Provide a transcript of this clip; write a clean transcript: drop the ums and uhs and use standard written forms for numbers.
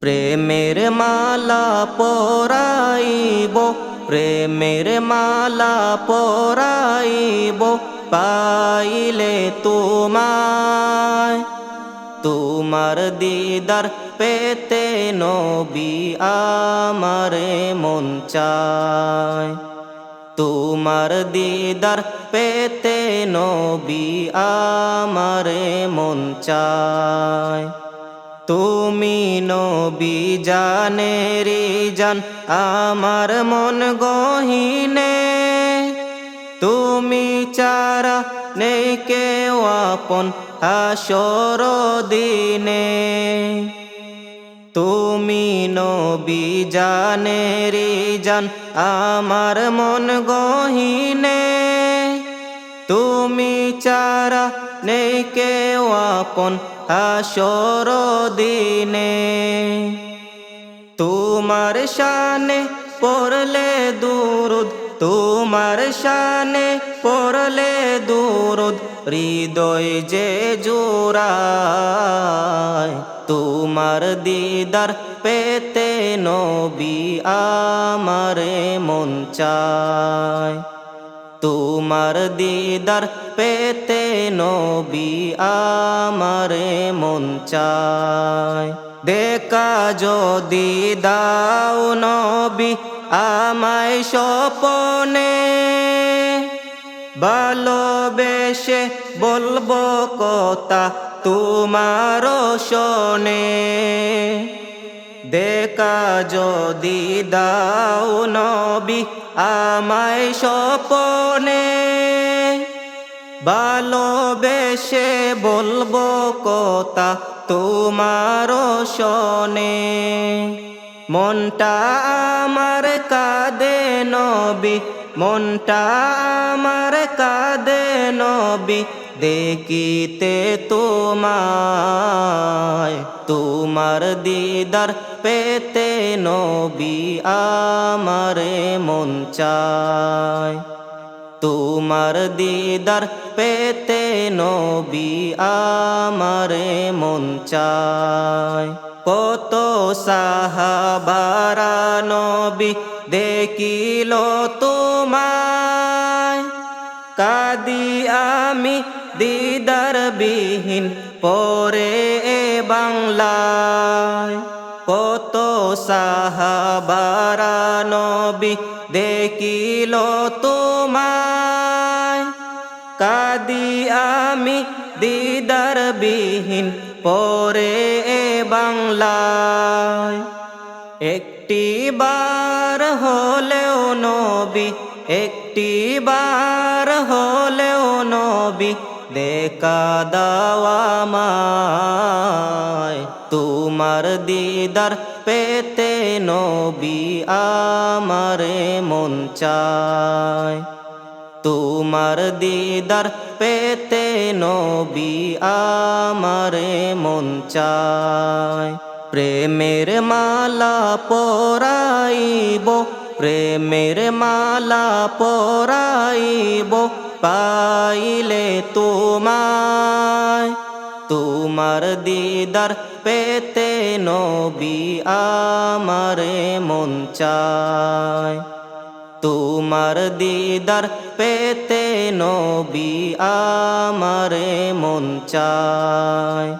প্রেমের মালা পরাইব, প্রেমের মালা পরাইব, পাইলে তোমায়। তোমার দিদার পেতে নবী আমারে মন চায়। তোমার দিদার পেতে নবী আমারে মন চায়। তুমি নবী জানেরি জান আমার মন গহিনে, তুমি চারা নেই কেউ আপন হাসর দিনে। তুমি নবী জানেরি জান আমার মন গহিনে, তুমি চারা নেই কেউ আপন হাসর দিনে। তোমার শানে পড়লে দুরুদ, তোমার শানে পড়লে দুরুদ, হৃদয় যে জোড়ায়। তোমার দিদার পেতে নবী আমারে মন চায়। তোমার দিদার পেতে নবী আমারে মন চায়। দেখা যদি দাও নবী আমায় স্বপনে, ভালোবেসে বলবো কথা তোমার শোনে। দেখা যদি দাও নবী আমায় স্বপনে, ভালোবেসে বলবো কথা তোমার শোনে। মনটা আমার কাঁদে নবী, মনটা আমার কাঁদে নবী, দেখিতে তোমায়। তোমার দিদার পেতে নবী আমারে মন চায়। তোমার দিদার পেতে নবী আমারে মন চায়। কত সাহাবারা নবী দেখিল তোমায়, কাঁদি আমি দিদার বিহীন পরে এ বাংলায়। কত সাহাবারা নবী দেখিল তোমায়, কাঁদি আমি দিদার বিহীন পরে এ বাংলায়। একটি বার হলেও নবী, একটি বার হলেও নবী, দেখা দাও আমায়। তোমার দিদার পেতে নবী আমারে মন চায়। তোমার দিদার পেতে নবী আমারে মন চায়। প্রেমের মালা পরাইব, প্রেমের মালা পরাইব, পাইলে তোমায়। তোমার দিদার পেতে নবী আমারে মন চায়। তোমার দিদার পেতে নবী আমারে মন চায়।